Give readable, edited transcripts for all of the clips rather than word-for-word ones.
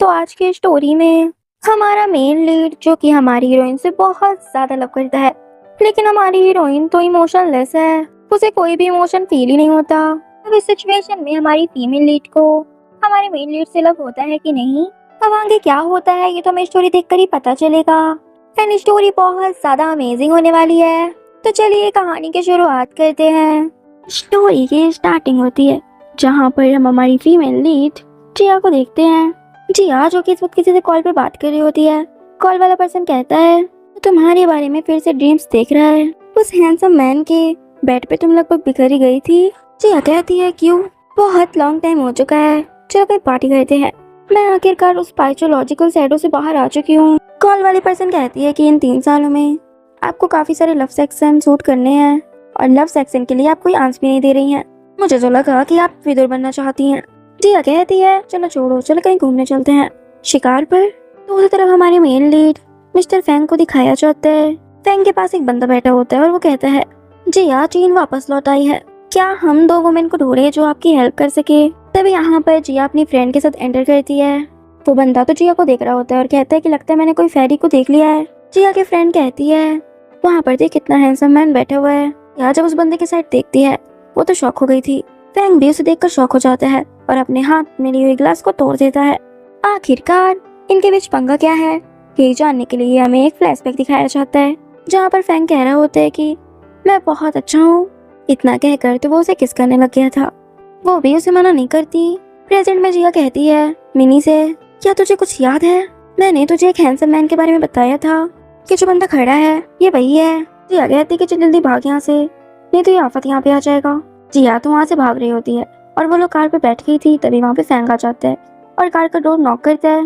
तो आज की स्टोरी में हमारा मेन लीड जो कि हमारी हीरोइन से बहुत ज्यादा लव करता है, लेकिन हमारी हीरोइन तो इमोशनलेस है, उसे कोई भी इमोशन फील ही नहीं होता। अब इस सिचुएशन में हमारी फीमेल लीड को हमारे मेन लीड से लव होता है कि नहीं, अब आगे क्या होता है ये तो हमें स्टोरी देखकर ही पता चलेगा। एंड स्टोरी बहुत ज्यादा अमेजिंग होने वाली है। तो चलिए कहानी की शुरुआत करते हैं। स्टोरी की स्टार्टिंग होती है जहाँ पर हम हमारी फीमेल लीड जिया को देखते हैं। जिया जो कि इस वक्त किसी से कॉल पे बात कर रही होती है। कॉल वाला पर्सन कहता है तुम्हारे बारे में फिर से ड्रीम्स देख रहा है, उस हैंडसम मैन के बेड पे तुम लगभग बिखरी गई थी। जिया कहती है क्यों, बहुत लॉन्ग टाइम हो चुका है, चलो कोई पार्टी करते हैं। मैं आखिरकार उस पाइथोलॉजिकल शैडो से बाहर आ चुकी हूँ। कॉल वाली पर्सन कहती है कि इन 3 सालों में आपको काफी सारे लव सेक्शन शूट करने हैं और लव सेक्शन के लिए आप कोई आंसर भी नहीं दे रही हैं। मुझे तो लगा कि आप विदुर बनना चाहती हैं। जिया कहती है चलो छोड़ो, चलो कहीं घूमने चलते हैं शिकार पर। दूसरी तरफ हमारे मेन लीड मिस्टर फैंग को दिखाया जाता है। फैंग के पास एक बंदा बैठा होता है और वो कहता है जिया चीन वापस लौट आई है, क्या हम 2 वुमेन को ढूंढे जो आपकी हेल्प कर सके। तभी यहाँ पर जिया अपनी फ्रेंड के साथ एंटर करती है। वो बंदा तो जिया को देख रहा होता है और कहता है कि लगता है मैंने कोई फेरी को देख लिया है। जिया की फ्रेंड कहती है वहाँ पर देख कितना हैंडसम मैन बैठा हुआ है। यहाँ जब उस बंदे की साइड देखती है वो तो शॉक हो गई थी। फैंग भी उसे देखकर शॉक हो जाता है और अपने हाथ में ली हुई ग्लास को तोड़ देता है। आखिरकार इनके बीच पंगा क्या है ये जानने के लिए हमें एक फ्लैशबैक दिखाया जाता है जहाँ पर फैंग कह रहा होता है कि मैं बहुत अच्छा हूँ। इतना कहकर तो वो उसे किस करने लग गया था, वो भी उसे मना नहीं करती। प्रेजेंट में जिया कहती है मिनी से क्या तुझे कुछ याद है, मैंने तुझे एक हैंडसम मैन के बारे में बताया था कि जो बंदा खड़ा है ये वही है। जिया कहती है कि चल जल्दी भाग यहाँ से, नहीं तो ये आफत यहाँ पे आ जाएगा। जिया तो वहाँ से भाग रही होती है और वो लोग कार पे बैठ गई थी। तभी वहाँ पे फैंग आ जाता है और कार का डोर नॉक करता है।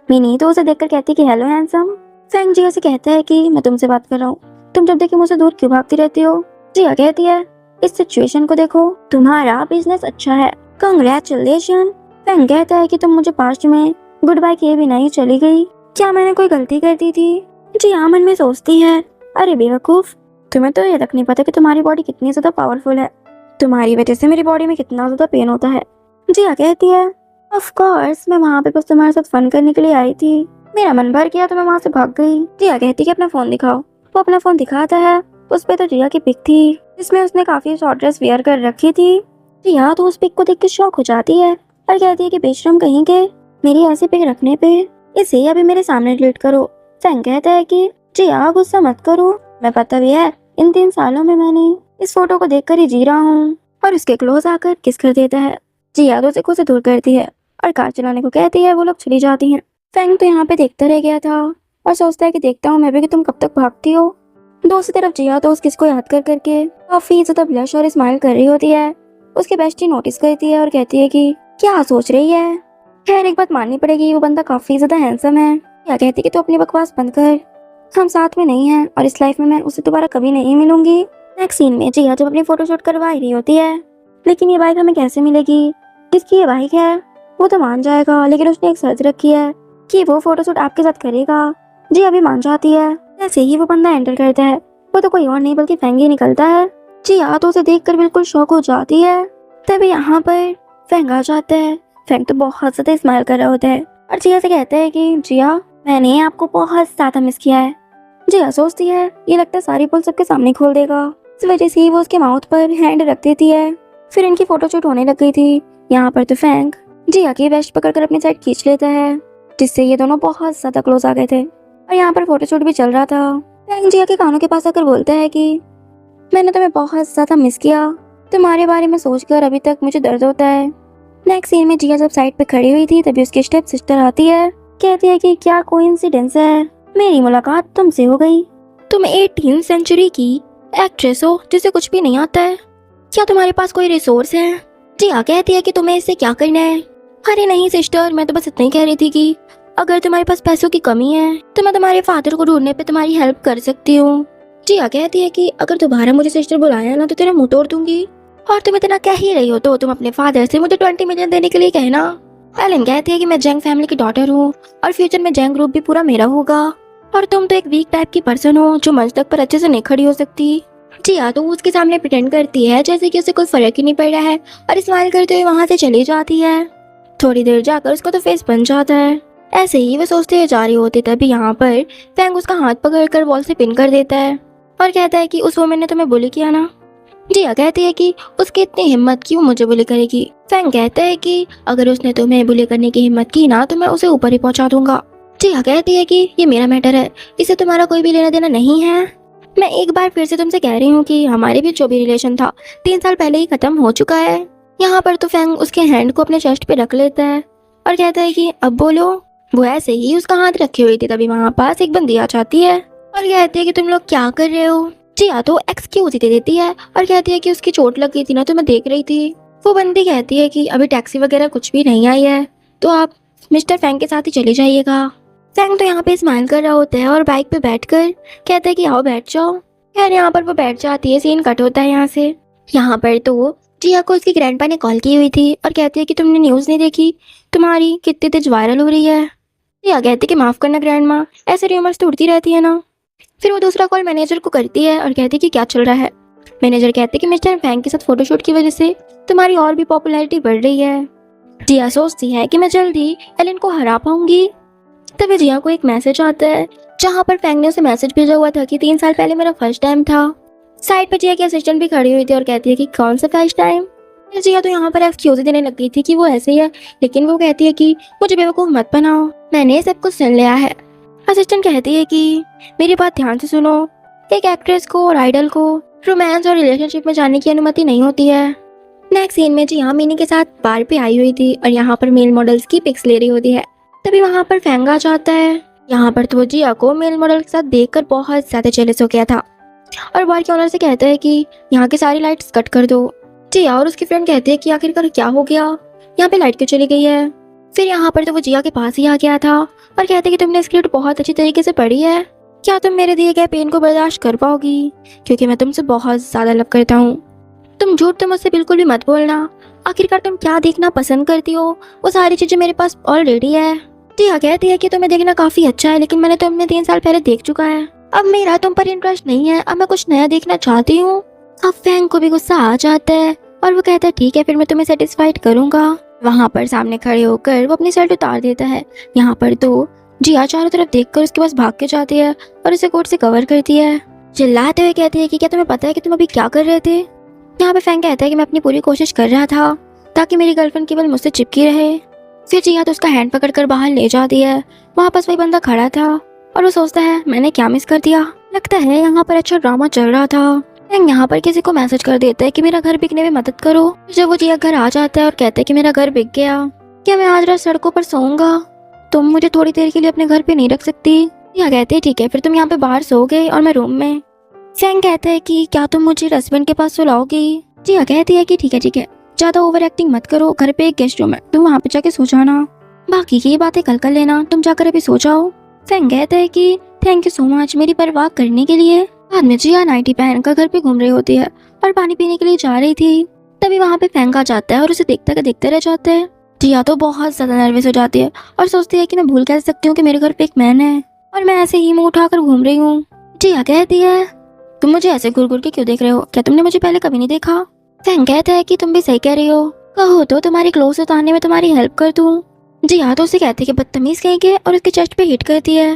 मिनी तो उसे देखकर कहती है कि हेलो हैंडसम। फैंग जिया से कहता है कि मैं तुमसे बात कर रहा हूँ, तुम जब देखे मुझसे दूर क्यों भागती रहती हो। जिया कहती है इस सिचुएशन को देखो, तुम्हारा बिजनेस अच्छा है, कांग्रेचुलेशन। फैंग कहता है कि तुम मुझे पास्ट में गुड बाय किए बिना ही चली गई, क्या मैंने कोई गलती कर दी थी। जिया मन में सोचती है अरे बेवकूफ, तुम्हें तो ये तक नहीं पता कि तुम्हारी बॉडी कितनी ज्यादा पावरफुल है, तुम्हारी वजह से मेरी बॉडी में कितना ज्यादा पेन होता है। जिया कहती है ऑफ कोर्स मैं वहाँ पे बस तुम्हारे साथ फन करने के लिए आई थी, मेरा मन भर गया तो मैं वहाँ से भाग गई। जिया कहती है कि अपना फोन दिखाओ। वो अपना फोन दिखाता है, उस पे तो जिया की पिक थी जिसमें उसने काफी शॉर्ट ड्रेस वेयर कर रखी थी। जिया तो उस पिक को देख के शॉक हो जाती है और कहती है कि बेशरम कहीं के, मेरी ऐसी पिक रखने पे इसे अभी मेरे सामने डिलीट करो। फैंग कहता है कि जिया गुस्सा मत करो, मैं पता भी है इन 3 सालों में मैंने इस फोटो को देखकर ही जी रहा हूँ, और उसके क्लोज आकर किस कर देता है। जिया तो उसे दूर करती है और कार चलाने को कहती है। वो लोग चली जाती हैं। फैंग तो यहाँ पे देखता रह गया था और सोचता है कि देखता हूँ मैं भी कि तुम कब तक भागती हो। दूसरी तरफ जिया तो उस किस को याद कर करके काफी ज्यादा ब्लश और स्माइल कर रही होती है। उसकी बेस्टी नोटिस करती है और कहती है कि क्या सोच रही है। खैर एक बात माननी पड़ेगी, वो बंदा काफी ज्यादा हैंडसम है। क्या कहती है कि तू अपनी बकवास बंद कर, हम साथ में नहीं हैं और इस लाइफ में मैं उसे दोबारा कभी नहीं मिलूंगी। नेक्स्ट सीन में जिया जब अपनी फोटोशूट करवा रही होती है, लेकिन ये बाइक हमें कैसे मिलेगी, किसकी ये बाइक है। वो तो मान जाएगा लेकिन उसने एक शर्त रखी है कि वो फोटोशूट आपके साथ करेगा। जिया भी मान जाती है। जैसे ही वो बंदा एंटर करता है वो तो कोई और नहीं बल्कि फैंग ही निकलता है। जिया तो उसे देखकर बिल्कुल शॉक हो जाती है। तभी यहाँ पर फैंग आ जाता है। फैंग तो बहुत ज्यादा स्माइल कर रहा होता है और जिया से कहता है कि जिया मैंने आपको बहुत ज्यादा मिस किया है। जिया सोचती है ये लगता है सारी पुल सबके सामने खोल देगा, इस वजह से वो उसके माउथ पर हैंड रख देती है। फिर इनकी फोटोशूट होने लग गई थी। यहाँ पर तो फैंग जिया की वेस्ट पकड़कर अपनी साइड खींच लेता है जिससे ये दोनों बहुत ज्यादा क्लोज आ गए थे और यहाँ पर फोटोशूट भी चल रहा था। फैंग जिया के कानों के पास आकर बोलता है कि मैंने तुम्हें बहुत ज्यादा मिस किया, तुम्हारे बारे में सोचकर अभी तक मुझे दर्द होता है। नेक्स्ट सीन में जिया जब साइड पे खड़ी हुई थी तभी उसकी स्टेप सिस्टर आती है। कहती है कि क्या कोइंसिडेंस है, मेरी मुलाकात तुमसे हो गई, तुम 18वीं सेंचुरी की एक्ट्रेस हो जिसे कुछ भी नहीं आता है, क्या तुम्हारे पास कोई रिसोर्स है। जिया कहती है कि तुम्हें इससे क्या करना है। अरे नहीं सिस्टर, मैं तो बस इतना ही कह रही थी कि अगर तुम्हारे पास पैसों की कमी है तो मैं तुम्हारे फादर को ढूंढने पे तुम्हारी हेल्प कर सकती हूँ। जिया कहती है कि अगर दोबारा मुझे सिस्टर बुलाया ना तो तेरा मुंह तोड़ दूंगी, और तुम इतना कह ही रही हो तो तुम अपने फादर से मुझे 20 मिलियन देने के लिए कहना। एलन कहती है कि मैं जैंग फैमिली की डॉटर हूँ और फ्यूचर में जैंग ग्रुप भी पूरा मेरा होगा, और तुम तो एक वीक टाइप की पर्सन हो जो मंच तक पर अच्छे से नहीं खड़ी हो सकती। जिया तो उसके सामने प्रिटेंड करती है जैसे कि उसे कोई फर्क ही नहीं पड़ रहा है और स्माइल करते हुए वहाँ से चली जाती है। थोड़ी देर जाकर उसका तो फेस बन जाता है ऐसे ही वो सोचते हुए जा रही होती तभी यहाँ पर फैंग उसका हाथ पकड़कर वॉल से पिन कर देता है और कहता है कि उस वुमन ने तुम्हें बुली किया ना। जिया कहती है कि उसकी इतनी हिम्मत क्यों मुझे बुली करेगी। फैंग कहता है कि अगर उसने तुम्हें बुली करने की हिम्मत की ना तो मैं उसे ऊपर ही पहुंचा दूंगा। जिया कहती है कि ये मेरा मैटर है, इससे तुम्हारा कोई भी लेना देना नहीं है। मैं एक बार फिर से तुमसे कह रही हूँ कि हमारे बीच जो भी रिलेशन था 3 साल पहले ही खत्म हो चुका है। यहाँ पर तो फैंग उसके हैंड को अपने चेस्ट पे रख लेता है और कहता है कि अब बोलो। वो ऐसे ही उसका हाथ रखी हुई थी तभी वहाँ पास एक बंदी आ जाती है और कहती है कि तुम लोग क्या कर रहे हो। जिया तो एक्सक्यूज दे देती है और कहती है कि उसकी चोट लग गई थी ना तो मैं देख रही थी। वो बंदी कहती है कि अभी टैक्सी वगैरह कुछ भी नहीं आई है तो आप मिस्टर फैंग के साथ ही चले जाइएगा। फैंग तो यहाँ पे स्माइल कर रहा होता है और बाइक पे बैठकर कहता है कि आओ बैठ जाओ। यार यहाँ पर वो बैठ जाती है, सीन कट होता है यहाँ से। यहाँ पर तो जिया को उसकी ग्रैंडपा ने कॉल की हुई थी और कहती है कि तुमने न्यूज़ नहीं देखी, तुम्हारी कितनी तेज वायरल हो रही है। जिया कहती है कि माफ़ करना ग्रैंडमा, ऐसे र्यूमर्स तो उड़ती रहती है ना। फिर वो दूसरा कॉल मैनेजर को करती है और कहती है कि क्या चल रहा है। मैनेजर कहते हैं कि मिस्टर फैंग के साथ फोटोशूट की वजह से तुम्हारी और भी पॉपुलैरिटी बढ़ रही है। जिया सोचती है कि मैं जल्द ही एलन को हरा पाऊंगी। तभी जिया को एक मैसेज आता है जहाँ पर फैंग ने उसे मैसेज भेजा हुआ था कि 3 साल पहले मेरा फर्स्ट टाइम था। साइड पर जिया की असिस्टेंट भी खड़ी हुई थी और कहती है कि कौन सा फर्स्ट टाइम। जिया तो यहाँ पर एक्सक्यूज देने लग गई थी कि वो ऐसे ही है, लेकिन वो कहती है कि मुझे बेवकूफ़ मत बनाओ, मैंने सब कुछ सुन लिया है। असिस्टेंट कहती है कि मेरी बात ध्यान से सुनो, एक एक्ट्रेस को और आइडल को रोमांस और रिलेशनशिप में जाने की अनुमति नहीं होती है। नेक्स्ट सीन में जिया मीनी के साथ बार पे आई हुई थी और यहाँ पर मेल मॉडल्स की पिक्स ले रही होती है। तभी वहाँ पर फैंग आ जाता है। यहाँ पर तो जिया को मेल मॉडल के साथ देखकर बहुत ज़्यादा जेलस हो गया था और बार के ऑनर से कहता है कि यहाँ की सारी लाइट्स कट कर दो। जिया और उसकी फ्रेंड कहती है कि आखिरकार क्या हो गया, यहाँ पे लाइट क्यों चली गई है। फिर यहाँ पर तो वो जिया के पास ही आ गया था और कहते कि तुमने स्क्रिप्ट बहुत अच्छी तरीके से पढ़ी है, क्या तुम मेरे दिए गए पेन को बर्दाश्त कर पाओगी, क्योंकि मैं तुमसे बहुत ज़्यादा लव करता हूँ। तुम झूठ तो मुझसे बिल्कुल भी मत बोलना, आखिरकार तुम क्या देखना पसंद करती हो वो सारी चीज़ें मेरे पास ऑलरेडी है। जिया कहती है कि तुम्हें देखना काफ़ी अच्छा है, लेकिन मैंने तुम्हें 3 साल पहले देख चुका है, अब मेरा तुम पर इंटरेस्ट नहीं है, अब मैं कुछ नया देखना चाहती हूँ। अब फैंग को भी गुस्सा आ जाता है और वो कहता है ठीक है फिर मैं तुम्हें सेटिस्फाइड करूंगा। वहाँ पर सामने खड़े होकर वो अपनी शर्ट उतार देता है। यहाँ पर तो जिया चारों तरफ देखकर उसके पास भाग के जाती है और उसे कोट से कवर करती है, चिल्लाते हुए कहती है कि क्या तुम्हें पता है कि तुम अभी क्या कर रहे थे। यहाँ पे फैंग कहता है कि मैं अपनी पूरी कोशिश कर रहा था ताकि मेरी गर्लफ्रेंड केवल मुझसे चिपकी रहे। फिर जिया तो उसका हैंड पकड़कर बाहर ले जाती है। वहाँ पास वही बंदा खड़ा था और वो सोचता है मैंने क्या मिस कर दिया, लगता है यहाँ पर अच्छा ड्रामा चल रहा था। फैंग यहाँ पर किसी को मैसेज कर देता है कि मेरा घर बिकने में मदद करो। जब वो जिया घर आ जाता है और कहता है कि मेरा घर बिक गया, क्या मैं आज रात सड़कों पर सोऊंगा, तुम मुझे थोड़ी देर के लिए अपने घर पे नहीं रख सकती। जिया कहते हैं ठीक है फिर तुम यहाँ पे बाहर सोओगे और मैं रूम में। फैंग कहता है कि क्या तुम मुझे हस्बैंड के पास सुलाओगी। जिया कहती है कि ठीक है ज्यादा ओवर एक्टिंग मत करो, घर पे एक गेस्ट रूम है, तुम वहाँ पे जाके सो जाना, बाकी की बातें कल कर लेना, तुम जाकर अभी सो जाओ। फैंग कहता है कि थैंक यू सो मच मेरी परवाह करने के लिए। बाद में जिया नाइटी पहनकर घर पे घूम रही होती है और पानी पीने के लिए जा रही थी। तभी वहाँ पे फैंग आ जाता है और उसे देखते रह जाता है। जिया तो बहुत ज्यादा नर्वस हो जाती है और सोचती है कि मैं भूल कैसे सकती हूँ कि मेरे घर पे एक मैन है और मैं ऐसे ही मुंह उठाकर घूम रही हूँ। जिया कहती है तुम मुझे ऐसे घूर घूर के क्यों देख रहे हो, क्या तुमने मुझे पहले कभी नहीं देखा। फैंग कहता है कि तुम भी सही कह रही हो, कहो तो तुम्हारी क्लोज उतारने में तुम्हारी हेल्प कर दूं। जिया तो उसे कहती है कि बदतमीज कहीं के और उसके चेस्ट पे हिट करती है।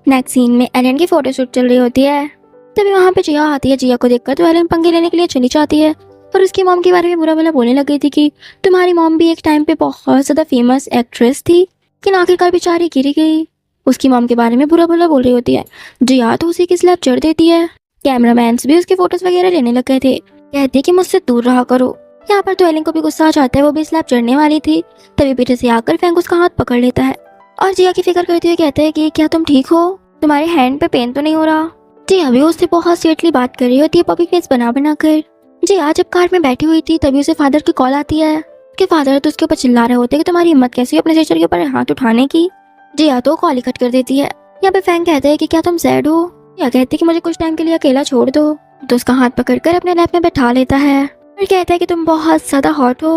नेक्स्ट सीन में एलन की फोटोशूट चल रही होती है। तभी वहाँ पे जिया आती है। जिया को देखकर तो एलन पंगे लेने के लिए चली जाती है और उसकी मॉम के बारे में बुरा भला बोलने लग गई थी कि तुम्हारी मॉम भी एक टाइम पे बहुत ज्यादा फेमस एक्ट्रेस थी, लेकिन आखिरकार बेचारी गिरी गई। उसकी मॉम के बारे में बुरा भला बोल रही होती है। जिया तो उसे की स्लैप चढ़ देती है। कैमरामैन्स भी उसके फोटोज वगैरह लेने लग गए थे, कहते कि मुझसे दूर रहा करो। यहाँ पर तो एलन को भी गुस्सा आ जाता है, वो भी स्लैप चढ़ने वाली थी। तभी पीछे से आकर फैंग उसका हाथ पकड़ लेता है और जिया की फिक्र करते हुए कहते हैं कि क्या तुम ठीक हो, तुम्हारे हैंड पे पेन तो नहीं हो रहा। जिया भी उससे बहुत स्वीटली बात कर रही होती है, पपी फेस बना कर। जिया जब कार में बैठी हुई थी तभी उसे फादर की कॉल आती है कि फादर तो उसके ऊपर चिल्ला रहे होते हैं कि तुम्हारी हिम्मत कैसी है अपने सिस्टर के ऊपर हाथ उठाने की। जिया तो कॉल ही कट कर देती है। यहाँ पे फैंग कहते हैं कि क्या तुम सैड हो। जिया कहती है कि मुझे कुछ टाइम के लिए अकेला छोड़ दो, तो उसका हाथ पकड़कर अपने लैप में बैठा लेता है और कहता है कि तुम बहुत ज्यादा हॉट हो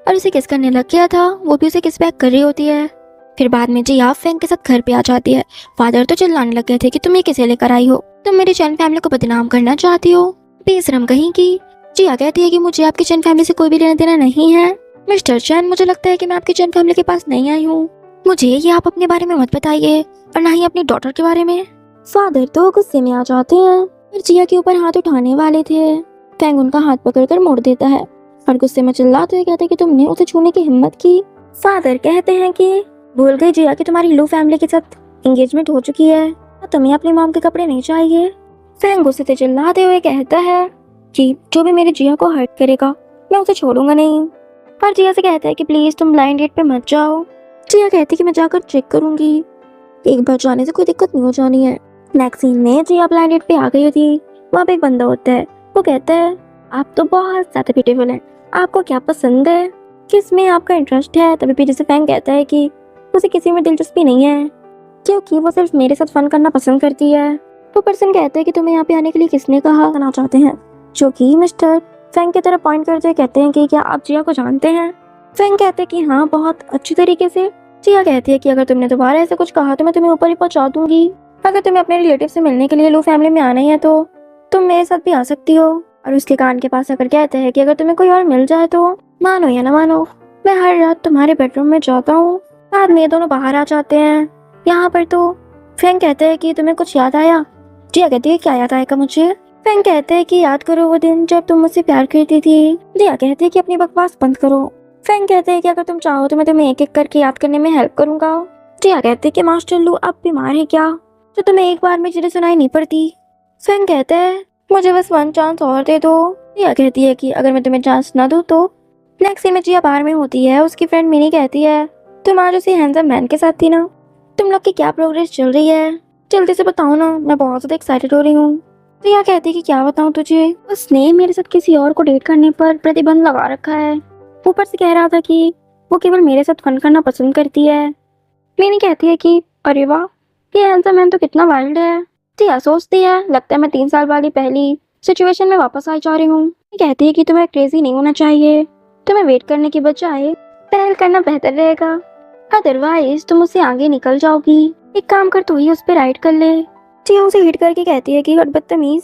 और उसे किस करने लग गया था। वो भी उसे किस बैक कर रही होती है। फिर बाद में जिया फैंग के साथ घर पे आ जाती है। फादर तो चिल्लाने लग गए थे कि तुम ये किसे लेकर आई हो, तुम मेरी चैन फैमिली को बदनाम करना चाहती हो, बेशरम कहीं की। जिया कहती है कि मुझे आपकी चैन फैमिली से कोई भी लेना देना नहीं है। मिस्टर चैन, मुझे लगता है कि मैं आपकी चैन फैमिली के पास नहीं आई हूँ, मुझे ये आप अपने बारे में मत बताइए और ना ही अपनी डॉटर के बारे में। फादर तो गुस्से में आ जाते हैं और जिया के ऊपर हाथ उठाने वाले थे। फैंग उनका हाथ पकड़कर मोड़ देता है और गुस्से में चिल्लाते हुए कहते हैं कि तुमने उसे छूने की हिम्मत की। फादर कहते हैं कि भूल गई जिया कि तुम्हारी लू फैमिली के साथ एंगेजमेंट हो चुकी है और तुम्हें अपनी मॉम के कपड़े नहीं चाहिए। फैंग गुस्से से चिल्लाते हुए कहता है कि जो भी मेरी जिया को हर्ट करेगा मैं उसे छोड़ूंगा नहीं। और जिया से कहता है कि प्लीज तुम ब्लाइंड डेट पे मत जाओ। जिया कहती है कि मैं जाकर चेक करूंगी, एक बार जाने से कोई दिक्कत नहीं हो जानी है। नेक्स्ट सीन में जिया ब्लाइंड डेट पे आ गई होती। वहाँ पे एक बंदा होता है, वो कहता है आप तो बहुत ज्यादा ब्यूटीफुल हैं, आपको क्या पसंद है, किस में आपका इंटरेस्ट है। तभी पीछे से फैंग कहता है कि उसे किसी में दिलचस्पी नहीं है क्योंकि वो सिर्फ मेरे साथ फन करना पसंद करती है। तो पर्सन कहता है कि तुम्हें यहाँ पे आने के लिए किसने कहा, करना चाहते हैं, जो कि मिस्टर फैंग की तरफ पॉइंट करते हुए कहते हैं कि क्या आप जिया को जानते हैं। फैंग कहते हैं कि हाँ बहुत अच्छी तरीके से। जिया कहती है कि अगर तुमने दोबारा ऐसा कुछ कहा तो मैं तुम्हें ऊपर ही पहुंचा दूंगी। अगर तुम्हें अपने रिलेटिव से मिलने के लिए लू फैमिली में आना ही है तो तुम मेरे साथ भी आ सकती हो। और उसके कान के पास आकर कहते हैं कि अगर तुम्हें कोई और मिल जाए तो मानो या ना मानो मैं हर रात तुम्हारे बेडरूम में जाता हूँ। बाद में ये दोनों बाहर आ जाते हैं। यहाँ पर तो फैंग कहते हैं कि तुम्हें कुछ याद आया। जिया कहती है क्या याद आएगा मुझे। फैंग कहते हैं कि याद करो वो दिन जब तुम मुझसे प्यार करती थी। जिया कहती है कि अपनी बकवास बंद करो। फैंग कहते हैं कि अगर तुम चाहो तो मैं तुम्हें एक एक करके याद करने में हेल्प करूंगा। जिया कहते हैं कि मास्टर लू आप बीमार है क्या, तो तुम्हें एक बार में चीजें सुनाई नहीं पड़ती। फैंग कहते हैं मुझे बस वन चांस और दे दो। जिया कहती है कि अगर मैं तुम्हें चांस ना दूं तो। नेक्स्ट सीन में जिया बाहर में होती है। उसकी फ्रेंड मिनी कहती है तुम आज उसी हैंडसम मैन के साथ थी ना, तुम लोग की क्या प्रोग्रेस चल रही है, जल्दी से बताओ ना, मैं बहुत ज्यादा एक्साइटेड हो रही हूँ। जिया कहती है कि क्या बताऊँ तुझे, उसने मेरे साथ किसी और को डेट करने पर प्रतिबंध लगा रखा है। ऊपर से कह रहा था कि वो केवल मेरे साथ फन करना पसंद करती है। मिनी कहती है कि अरे वाह ये हैंडसम मैन तो कितना वाइल्ड है। जिया सोचती है लगता है मैं 3 साल वाली पहली सिचुएशन में वापस आ जा रही हूँ। कहती है कि तुम्हें क्रेजी नहीं होना चाहिए, तुम्हें वेट करने की बजाय पहल करना बेहतर रहेगा, अदरवाइज तुम उससे आगे निकल जाओगी। एक काम कर तू ही उस पर राइड कर ले। जिया उसे हिट करके कहती है कि बदतमीज।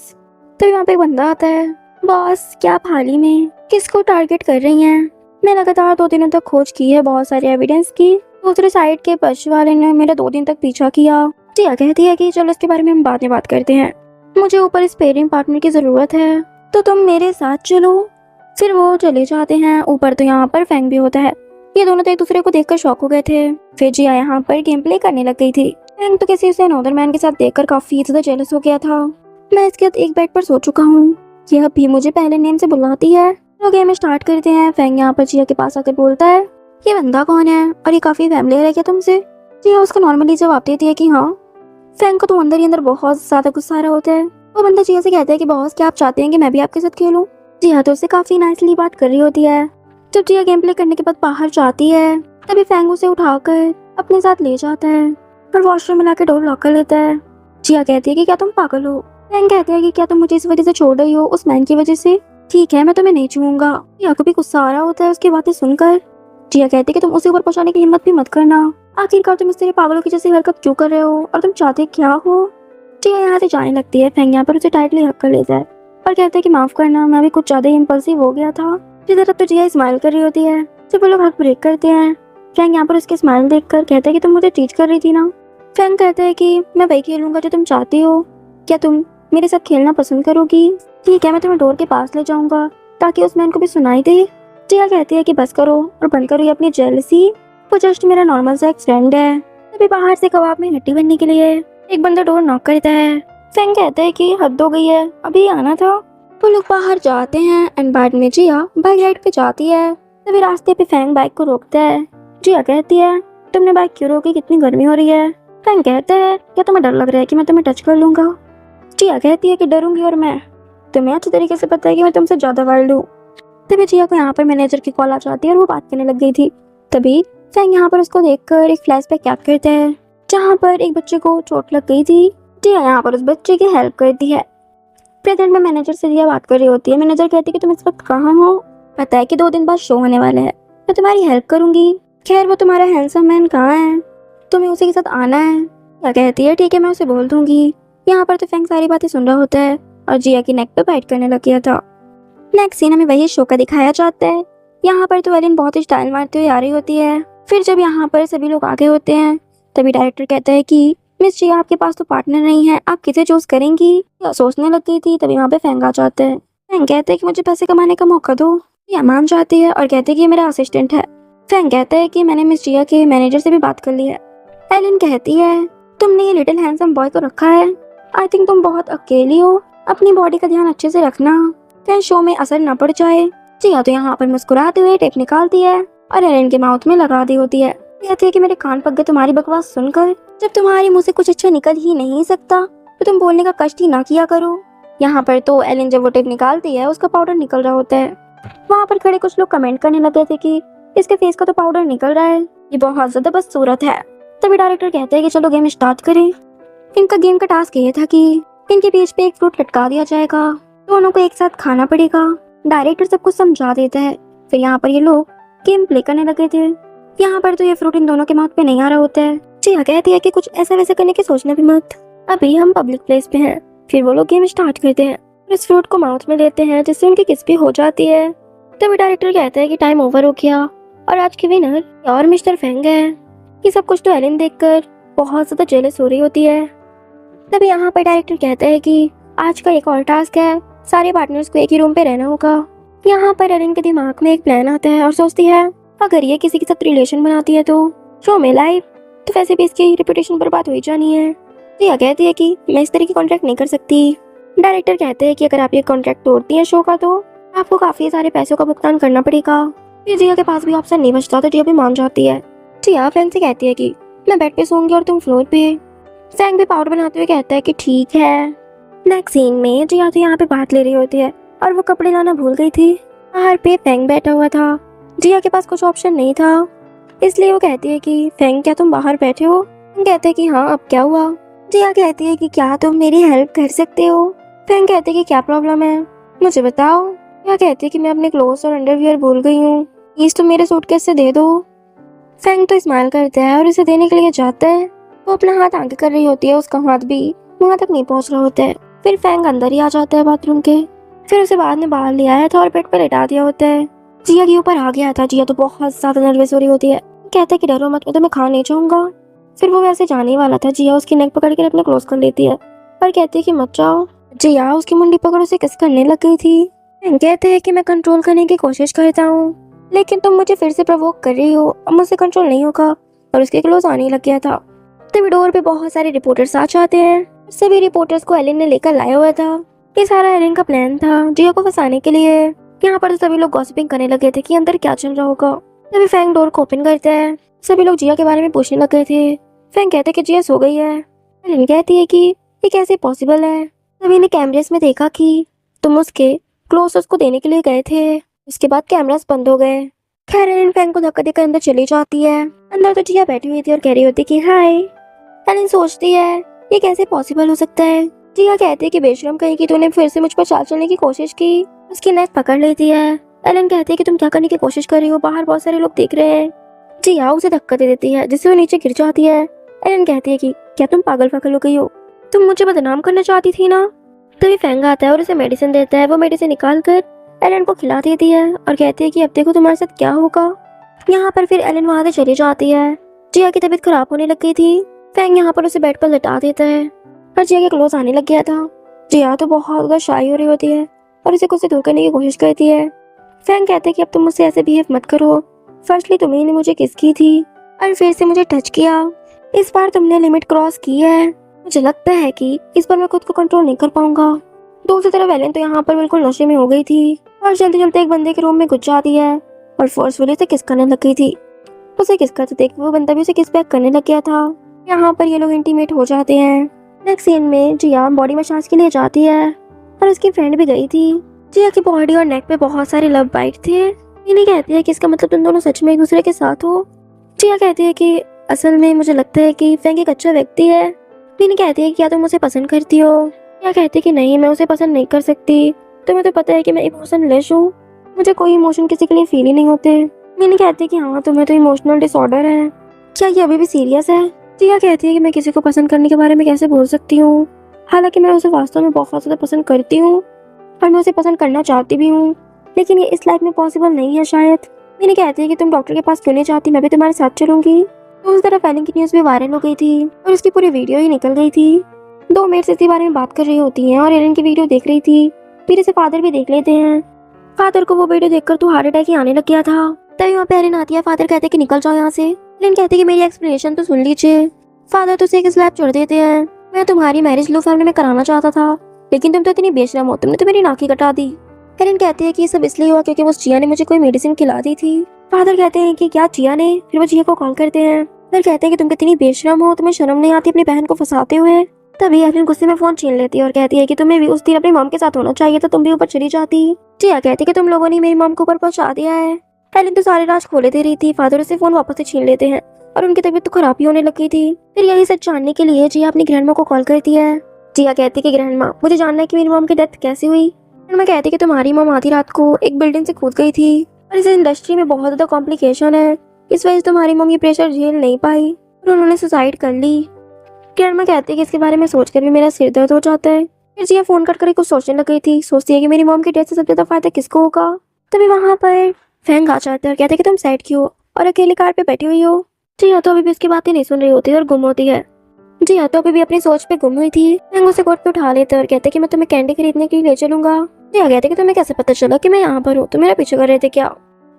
तभी वहाँ पे एक बंदा आता है। बॉस क्या आप हाल ही में किसको टारगेट कर रही हैं? मैं लगातार 2 दिनों तक खोज की है बहुत सारे एविडेंस की। दूसरे साइड के पक्ष वाले ने मेरा 2 दिन तक पीछा किया। जिया कहती है कि चलो इसके बारे में हम बाद में बात करते हैं, मुझे ऊपर स्पेयरिंग पार्टनर की जरूरत है तो तुम मेरे साथ चलो। फिर वो चले जाते हैं ऊपर। तो यहाँ पर फैंग भी होता है। ये दोनों तो एक दूसरे को देखकर शॉक हो गए थे। फिर जिया यहाँ पर गेम प्ले करने लग गई थी। फैंग तो किसी से अनदर मैन के साथ देखकर काफी ज्यादा जेलस हो गया था। मैं इसके साथ एक बेड पर सो चुका हूँ, यह भी मुझे पहले नेम से बुलाती है। तो गेम स्टार्ट करते हैं। फैंग यहाँ पर जिया के पास आकर बोलता है ये बंदा कौन है और ये काफी फैमिलियर है क्या तुमसे? जिया उसको नॉर्मली जवाब देती है कि हाँ। फैंग को तो अंदर ही अंदर बहुत ज्यादा गुस्सा आ रहा होता है। वो बंदा जिया से कहता है कि बॉस क्या आप चाहते हैं कि मैं भी आपके साथ खेलूं? जिया तो उससे काफी नाइसली बात कर रही होती है। जब जिया गेम प्ले करने के बाद बाहर जाती है तभी फैंग उसे उठाकर अपने साथ ले जाता है और वॉशरूम में लाकर डोर लॉक कर लेता है। जिया कहती है कि क्या तुम पागल हो? फैंग कहती है कि क्या तुम मुझे इस वजह से छोड़ रही हो, उस मैन की वजह से? ठीक है मैं तुम्हें नहीं छूऊंगा। जिया को भी गुस्सा आ रहा होता है उसकी बातें सुनकर। जिया कहती है कि तुम उसे ऊपर पहुंचाने की हिम्मत भी मत करना, आखिरकार तुम इस तरह पागलों की जैसी हरकत क्यों कर रहे हो और तुम चाहते क्या हो? जिया यहाँ से जाने लगती है। फैंग यहाँ पर उसे टाइटली हक कर लेता है और कहता है कि माफ करना, मैं भी कुछ ज्यादा ही इम्पल्सिव हो गया था। जिस तरफ तो जिया स्माइल कर रही होती है जब वो लोग हक ब्रेक करते हैं। फैंग यहाँ पर उसके स्माइल देखकर कहता है कि तुम मुझे टीच कर रही थी ना। फैंग कहता है कि मैं वही खेलूंगा जो तुम चाहती हो, क्या तुम मेरे साथ खेलना पसंद करोगी? ठीक है मैं तुम्हें डोर के पास ले जाऊंगा ताकि उस मैन को भी सुनाई दे। जिया कहती है कि बस करो और बंद करो ये अपनी जेलसी, वो जस्ट मेरा नॉर्मल सा एक फ्रेंड है। तभी बाहर से कबाब में हड्डी बनने के लिए एक बंदा डोर नॉक करता है। फैंग कहता है कि हद हो गई है, अभी आना था। वो लोग बाहर जाते हैं एंड बाद में जिया बाइक राइड पे जाती है। तभी रास्ते पे फैंग बाइक को रोकता है। जिया कहती है तुमने बाइक क्यों रोकी, कितनी गर्मी हो रही है? फैंग कहता है क्या तुम्हें डर लग रहा है कि मैं तुम्हें टच कर लूंगा? जिया कहती है कि डरूंगी और मैं, तुम्हें अच्छी तरीके से पता है कि मैं तुमसे ज्यादा वाइल्ड हूँ। तभी जिया को यहाँ पर मैनेजर की कॉल आ जाती है और वो बात करने लग गई थी। तभी फैंग यहाँ पर उसको देखकर एक फ्लैशबैक याद करता है जहाँ पर एक बच्चे को चोट लग गई थी। जिया यहाँ पर उस बच्चे की हेल्प करती है। प्रेजेंट में मैनेजर से जिया बात कर रही होती है। मैनेजर कहती है कि तुम इस वक्त कहाँ हो? पता है कि 2 दिन बाद शो होने वाला है, मैं तुम्हारी हेल्प करूंगी। खैर वो तुम्हारा हैंडसम मैन कहाँ है, तुम्हें उसी के साथ आना है। जिया कहती है ठीक है मैं उसे बोल दूंगी। यहाँ पर तो फैंग सारी बातें सुन रहा होता है और जिया की नेक पे बाइट करने लग गया था। नेक्स्ट सीन हमें वही शो का दिखाया जाता है। यहाँ पर तो एलिन बहुत ही स्टाइल मारते हुए आ रही होती है। फिर जब यहाँ पर सभी लोग आगे होते हैं तभी डायरेक्टर कहता है कि मिस जी आपके पास तो पार्टनर नहीं है, आप किसे चूज करेंगी। या सोचने लग गई थी तभी वहाँ पे फेंग आ जाते हैं। फेंग कहते हैं कि मुझे पैसे कमाने का मौका दो। या मान जाती है और कहते हैं कि ये मेरा असिस्टेंट है। फेंग कहता है कि मैंने मिस जिया के मैनेजर से भी बात कर ली है। एलिन कहती है तुमने ये लिटिल हैंडसम बॉय को रखा है, आई थिंक तुम बहुत अकेली हो, अपनी बॉडी का ध्यान अच्छे से रखना, कहीं शो में असर न पड़ जाए। जिया तो यहाँ पर मुस्कुराते हुए टेप निकालती है और एलिन के माउथ में लगा दी होती है। कहती है कि मेरे कान पक गए तुम्हारी बकवास सुनकर, जब तुम्हारे मुंह से कुछ अच्छा निकल ही नहीं सकता तो तुम बोलने का कष्ट ही ना किया करो। यहाँ पर तो एलिन जब वो टेप निकालती है उसका पाउडर निकल रहा होता है। वहाँ पर खड़े कुछ लोग कमेंट करने लगे थे कि इसके फेस का तो पाउडर निकल रहा है, ये बहुत ज्यादा बदसूरत है। तभी डायरेक्टर कहते हैं कि चलो गेम स्टार्ट करें। इनका गेम का टास्क ये था कि इनके बीच पे एक फ्रूट लटका दिया जाएगा, दोनों को एक साथ खाना पड़ेगा। डायरेक्टर सब कुछ समझा देता है। फिर यहाँ पर ये लोग गेम प्ले करने लगे थे। यहाँ पर तो ये फ्रूट इन दोनों के माउथ पे नहीं आ रहा होता है। जिया कहती है कि कुछ ऐसा वैसा करने की सोचना भी मत, अभी हम पब्लिक प्लेस पे हैं। फिर वो लोग गेम स्टार्ट करते हैं और इस फ्रूट को माउथ में लेते हैं जिससे उनकी किस भी हो जाती है। तभी डायरेक्टर कहता है कि टाइम ओवर हो गया और आज के विनर और मिस्टर फेंग है। ये सब कुछ तो एलिन देखकर बहुत ज्यादा जेलस हो रही होती है। तभी यहाँ पर डायरेक्टर कहता है कि आज का एक और टास्क है, सारे पार्टनर्स को एक ही रूम पे रहना होगा। यहाँ पर एलिन के दिमाग में एक प्लान आता है और सोचती है अगर ये किसी के साथ रिलेशन बनाती है तो शो में लाइव, तो वैसे भी इसकी रेपुटेशन बर्बाद हो ही जानी है। जिया कहती है कि मैं इस तरह की कॉन्ट्रैक्ट नहीं कर सकती। डायरेक्टर कहते हैं कि अगर आप ये कॉन्ट्रैक्ट तोड़ती हैं शो का तो आपको काफी सारे पैसों का भुगतान करना पड़ेगा। फिर जिया के पास भी ऑप्शन नहीं बचता तो जिया भी मान जाती है। जिया फैंग से कहती है कि मैं बेड पे सोऊंगी और तुम फ्लोर पे। फैंग भी पाउडर बनाते हुए कहता है कि ठीक है। नेक्स्ट सीन में जिया तो यहाँ पे बात ले रही होती है और वो कपड़े लाना भूल गई थी। बाहर पे फैंग बैठा हुआ था। जिया के पास कुछ ऑप्शन नहीं था, इसलिए वो कहती है कि फैंग क्या तुम बाहर बैठे हो। फैंग कहते हैं कि हाँ, अब क्या हुआ। जिया कहती है कि क्या तुम मेरी हेल्प कर सकते हो। फैंग कहते हैं कि क्या प्रॉब्लम है मुझे बताओ। जिया कहती है कि मैं अपने क्लोथ्स और अंडरवियर भूल गई हूँ, प्लीज तुम मेरे सूटकेस से दे दो। फैंग तो स्माइल करता है और इसे देने के लिए जाता है। वो अपना हाथ आगे कर रही होती है, उसका हाथ भी वहाँ तक नहीं पहुँच रहा होता है। फिर फैंग अंदर ही आ जाता है बाथरूम के। फिर उसे बाद में बाहर ले आया था और बेड पर लेटा दिया होता है। जिया के ऊपर आ गया था। जिया तो बहुत ज्यादा नर्वस हो रही होती है। कहता है कि डरो मत, मैं तुम्हें खा नहीं जाऊंगा। फिर वो वैसे जाने वाला था। जिया उसकी नेक पकड़ कर अपने क्लोज कर लेती है और कहती है कि मत जाओ। जिया उसकी मुंडी पकड़ उसे किस करने लग गई थी। कहते हैं कि मैं कंट्रोल करने की कोशिश करता हूँ लेकिन तुम मुझे फिर से प्रवोक कर रही हो, अब मुझसे कंट्रोल नहीं होगा। और उसके क्लोज आने लग गया था। तभी डोर पे बहुत सारे रिपोर्टर्स आ जाते हैं। सभी रिपोर्टर्स को एलिन ने लेकर लाया हुआ था। ये सारा एलिन का प्लान था जिया को फंसाने के लिए। यहाँ पर सभी लोग गॉसिपिंग करने लगे थे कि अंदर क्या चल रहा होगा। तभी फैंग डोर को ओपन करता है। सभी लोग जिया के बारे में पूछने लग गए थे। फैंग कहते कि जिया सो गई है। एलिन कहती है कि ये कैसे पॉसिबल है। सभी ने कैमरेस में देखा कि तुम उसके क्लोज उसको देने के लिए गए थे, इसके बाद कैमरास बंद हो गए। खैर एलिन फैंग को धक्का देकर अंदर चली जाती है। अंदर तो जिया बैठी हुई थी और कह रही होती कि हाय। एलिन सोचती है ये कैसे पॉसिबल हो सकता है। जिया कहती है कि बेशरम कहीं की तूने फिर से मुझ पर चाल चलने की कोशिश की। उसकी नेक पकड़ लेती है। एलिन कहती है कि तुम क्या करने की कोशिश कर रही हो, बाहर बहुत सारे लोग देख रहे हैं। जिया उसे धक्का दे देती है जिससे वो नीचे गिर जाती है। एलिन कहती है कि क्या तुम पागल पागल हो गई हो, तुम मुझे बदनाम करना चाहती थी ना। तभी फैंग आता है और उसे मेडिसिन देता है। वो मेडिसिन निकाल कर एलिन को खिला देती है और कहती है कि अब देखो तुम्हारे साथ क्या होगा। यहाँ पर फिर एलिन वहाँ से चली जाती है। जिया की तबीयत खराब होने लग गई थी। फैंग यहाँ पर उसे बेड पर लटा देता है और जिया के क्लोज आने लग गया था। जिया तो बहुत ज्यादा शाई हो रही होती है और उसे खुद से दूर करने की कोशिश करती है। फैंग कहते हैं कि अब तुम मुझसे ऐसे बिहेव मत करो। फर्स्टली तुम्ही ने मुझे किस की थी और फिर से मुझे टच किया। इस बार तुमने लिमिट क्रॉस की है। मुझे लगता है कि इस बार मैं खुद को कंट्रोल नहीं कर पाऊंगा। दूसरी तरफ एलिन तो यहाँ पर बिल्कुल नशे में हो गई थी और जल्दी जल्दी एक बंदे के रूम में घुस जाती है और फोर्सफुली से किस करने लग गई थी। उसे किस करते देख वो बंदा भी उसे किस बैक करने लग गया था। यहाँ पर ये लोग इंटीमेट हो जाते हैं। नेक्स्ट सीन में जिया बॉडी मसाज के लिए जाती है और उसकी फ्रेंड भी गई थी। जिया की बॉडी और नेक पे बहुत सारे लव बाइट थे। मिनी कहती है कि इसका मतलब तुम दोनों सच में एक दूसरे के साथ हो। जिया कहती है कि असल में मुझे लगता है कि फैंग एक अच्छा व्यक्ति है। मिनी कहती है कि क्या तुम उसे पसंद करती हो। जिया कहती है कि नहीं, मैं उसे पसंद नहीं कर सकती। तुम्हें तो पता है कि मैं इमोशनलेस हूँ, मुझे कोई इमोशन किसी के लिए फील ही नहीं होते। मिनी कहती है कि हाँ, तुम्हें तो इमोशनल डिसऑर्डर है। क्या ये अभी भी सीरियस है। जिया कहती है कि मैं किसी को पसंद करने के बारे में कैसे बोल सकती हूँ, हालांकि मैं उसे वास्तव में बहुत ज्यादा पसंद करती हूँ और मैं उसे पसंद करना चाहती भी हूँ, लेकिन ये इस लाइफ में पॉसिबल नहीं है शायद। मैंने कहती है कि तुम डॉक्टर के पास क्यों नहीं जाती, मैं भी तुम्हारे साथ चलूंगी। तो उस तरफ एलन की न्यूज़ भी वायरल हो गई थी और उसकी पूरी वीडियो ही निकल गई थी। 2 मिनट इसी बारे में बात कर रही होती हैं और एलन की वीडियो देख रही थी। फिर इसे फादर भी देख लेते हैं। फादर को वो वीडियो देखकर तो हार्ट अटैक ही आने लग गया था। तभी वहाँ पे एलन आती है। फादर कहते हैं कि निकल जाओ यहाँ से। एलन कहते हैं कि मेरी एक्सप्लेनेशन तो सुन लीजिए। फादर तो उसे एक स्लैप छोड़ देते हैं। मैं तुम्हारी मैरिज लो फैमिली में कराना चाहता था, लेकिन तुम तो इतनी बेशरम हो, तुमने तो मेरी नाक ही कटा दी। एलन कहती है कि ये सब इसलिए हुआ क्योंकि वो जिया ने मुझे कोई मेडिसिन खिला दी थी। फादर कहते हैं कि क्या जिया ने? फिर वो जिया को कॉल करते हैं। फिर कहते हैं कि तुम कितनी बेशरम हो, तुम्हें शर्म नहीं आती अपनी बहन को फंसाते हुए। तभी एलन गुस्से में फोन छीन लेती है और कहती है कि तुम्हें भी उस दिन अपनी मॉम के साथ होना चाहिए था, तुम भी ऊपर चली जाती। जिया कहती है कि तुम लोगों ने मेरी मॉम को ऊपर पहुंचा दिया है। एलन तो सारे राज खोले दे रही थी। फादर उसे फोन वापस से छीन लेते हैं और उनकी तबीयत तो खराब ही होने लग गई थी। फिर यही सच जानने के लिए जिया अपनी ग्रैंडमा को कॉल करती है। जिया कहती है कि ग्रैंडमा, मुझे जानना है कि मेरी मॉम की डेथ कैसे हुई। ग्रैंडमा कहती है कि तुम्हारी मॉम आधी रात को एक बिल्डिंग से कूद गई थी और इस इंडस्ट्री में बहुत ज्यादा कॉम्प्लिकेशन है, इस वजह से तुम्हारी मॉम ये प्रेशर झेल नहीं पाई और उन्होंने सुसाइड कर ली। ग्रैंडमा कहती है कि इसके बारे में सोचकर भी मेरा सिर दर्द हो जाता है। फिर जिया फोन कट कर कुछ सोचने लग गई थी। सोचती है कि मेरी मॉम की डेथ से सबसे ज्यादा फायदा किसको होगा। तभी वहाँ पर फैंग आ जाता है और कहते हैं कि तुम सैड क्यों हो और अकेले कार पे बैठी हुई हो। जिया तो अभी भी उसकी बातें नहीं सुन रही होती और गुम होती है। जिया तो अभी भी अपनी सोच पे गुम हुई थी। फैंग उसे कोट पे उठा लेते और कहते हैं कि मैं तुम्हें कैंडी खरीदने के लिए ले चलूंगा। जिया कहते हैं कि तुम्हें कैसे पता चला कि मैं यहाँ पर हूँ, तुम मेरा पीछे कर रहे थे क्या।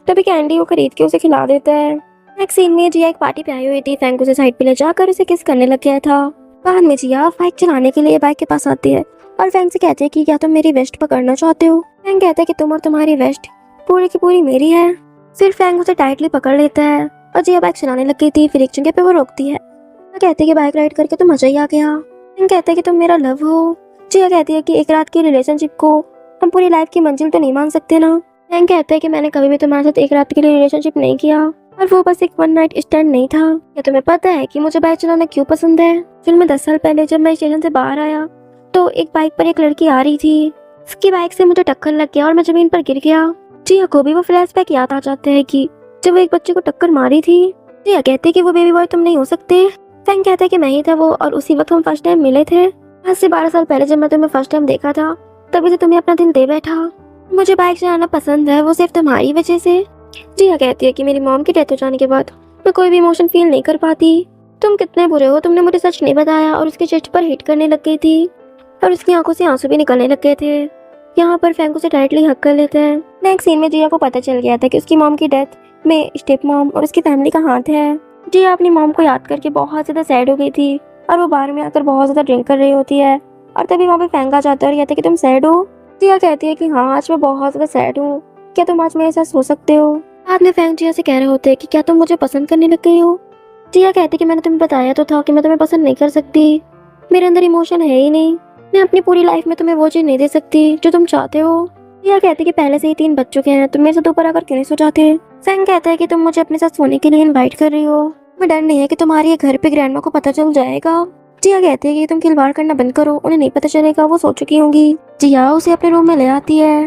तभी कैंडी वो खरीद के उसे खिला देता है। नेक्स्ट सीन में जिया एक पार्टी पे आई हुई थी। फैंग उसे साइड पे ले जाकर उसे किस करने लग गया था। बाद में जिया बाइक चलाने के लिए बाइक के पास आती है और फैंग से कहती है कि क्या तुम मेरी वेस्ट पकड़ना चाहते हो। फैंग कहता है कि तुम और तुम्हारी वेस्ट पूरी की पूरी मेरी है। फिर फैंग उसे टाइटली पकड़ लेता है और जिया बाइक चलाने लग गई थी। फिर एक जगह पे वो रोकती है। वो कहती है कि बाइक राइड करके तो मजा ही आ गया। फैंग कहता है कि तुम मेरा लव हो। जिया कहती है कि एक रात की रिलेशनशिप को हम पूरी लाइफ की मंजिल तो नहीं मान सकते ना। फैंग कहता है कि मैंने कभी भी तुम्हारे साथ एक रात के लिए रिलेशनशिप नहीं किया और वो बस एक वन नाइट स्टैंड नहीं था। क्या तुम्हें पता है कि मुझे बाइक चलाना क्यों पसंद है? फिल्म में 10 साल पहले जब मैं स्टेशन से बाहर आया तो एक बाइक पर एक लड़की आ रही थी। उसकी बाइक से मुझे टक्कर लग गया और मैं जमीन पर गिर गया। जिया को भी वो फ्लैशबैक याद आ जाता है कि जब वो एक बच्चे को टक्कर मारी थी। जिया कहते हैं कि वो बेबी बॉय तुम नहीं हो सकते। फैंग कहता है कि मैं ही था वो और उसी वक्त हम फर्स्ट टाइम मिले थे। आज से 12 साल पहले जब मैं तुम्हें फर्स्ट टाइम देखा था तभी से तुम्हें अपना दिल दे बैठा। मुझे बाइक चलाना पसंद है, वो सिर्फ तुम्हारी वजह से। जिया कहती है कि मेरी मॉम की डेथ हो जाने के बाद मैं कोई भी इमोशन फील नहीं कर पाती। तुम कितने बुरे हो, तुमने मुझे सच नहीं बताया। और उसके चेस्ट पर हिट करने लग गई थी और उसकी आंखों से आंसू भी निकलने लग गए थे। यहाँ पर फैंग उसे डायरेक्टली हक कर लेते हैं। नेक्स्ट सीन में जिया को पता चल गया था कि उसकी मॉम की डेथ में स्टेप मॉम और उसकी फैमिली का हाथ है। जिया अपनी मॉम को याद करके बहुत ज्यादा सैड हो गई थी और वो बार में आकर बहुत ज्यादा ड्रिंक कर रही होती है। और तभी वहाँ पे फैंग आ जाता है और कहते हैं कि तुम सैड हो। जिया कहती है कि हाँ, आज मैं बहुत ज्यादा सैड हूँ, क्या तुम आज मेरे साथ सो सकते हो। बाद में फैंग जिया से कह रहे होते हैं कि क्या तुम मुझे पसंद करने लग गई हो। जिया कहती है कि मैंने तुम्हें बताया तो था कि मैं तुम्हें पसंद नहीं कर सकती, मेरे अंदर इमोशन है ही नहीं, मैं अपनी पूरी लाइफ में तुम्हें वो चीज नहीं दे सकती जो तुम चाहते हो। जिया कहती है कि पहले से ही 3 बज चुके हैं, तुम मेरे साथ ऊपर आकर क्यों नहीं सो जाते। फैंग कहता है कि तुम मुझे अपने साथ सोने के लिए इनवाइट कर रही हो, मैं डर नहीं है कि तुम्हारे घर पे ग्रैंडमा को पता चल जाएगा। जिया कहती है कि तुम खिलवाड़ करना बंद करो, उन्हें नहीं पता चलेगा, वो सो चुकी होंगी। जिया उसे अपने रूम में ले आती है।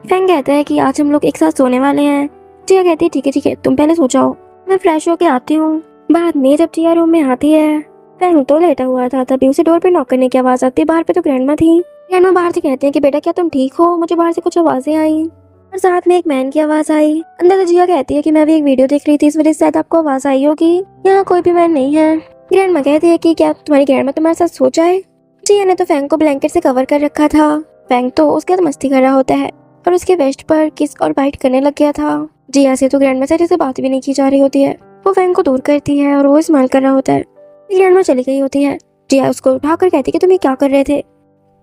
फैंग कहता है कि आज हम लोग एक साथ सोने वाले हैं। जिया कहती है ठीक है तुम पहले सो जाओ, मैं फ्रेश होके आती हूँ। बाद में जब जिया रूम में आती है, फैंग तो लेटा हुआ था, तभी उसे डोर पे नॉक करने की आवाज आती है। बाहर पे तो ग्रैंडमा थी। ग्रैंडमा बाहर से कहते हैं कि बेटा क्या तुम ठीक हो, मुझे बाहर से कुछ आवाजें आई और साथ में एक मैन की आवाज आई। अंदर से जिया कहती है कि मैं भी एक वीडियो देख रही थी, इस वजह से शायद आपको आवाज आई होगी, यहाँ कोई भी मैन नहीं है। ग्रैंडमा कहती है कि क्या तुम्हारी ग्रैंडमा तुम्हारे साथ सो जाए। जिया ने तो फैंग को ब्लैंकेट से कवर कर रखा था। फैंग तो उसके साथ मस्ती कर रहा होता है और उसके वेस्ट पर किस और बाइट करने लग गया था। जिया से तो ग्रैंडमा से जैसे बात भी नहीं की जा रही होती है। वो फैंग को दूर करती है और वो स्माइल कर रहा होता है। ग्रैंडमा चली गई होती है। जिया उसको उठाकर कहती है कि तुम ये क्या कर रहे थे।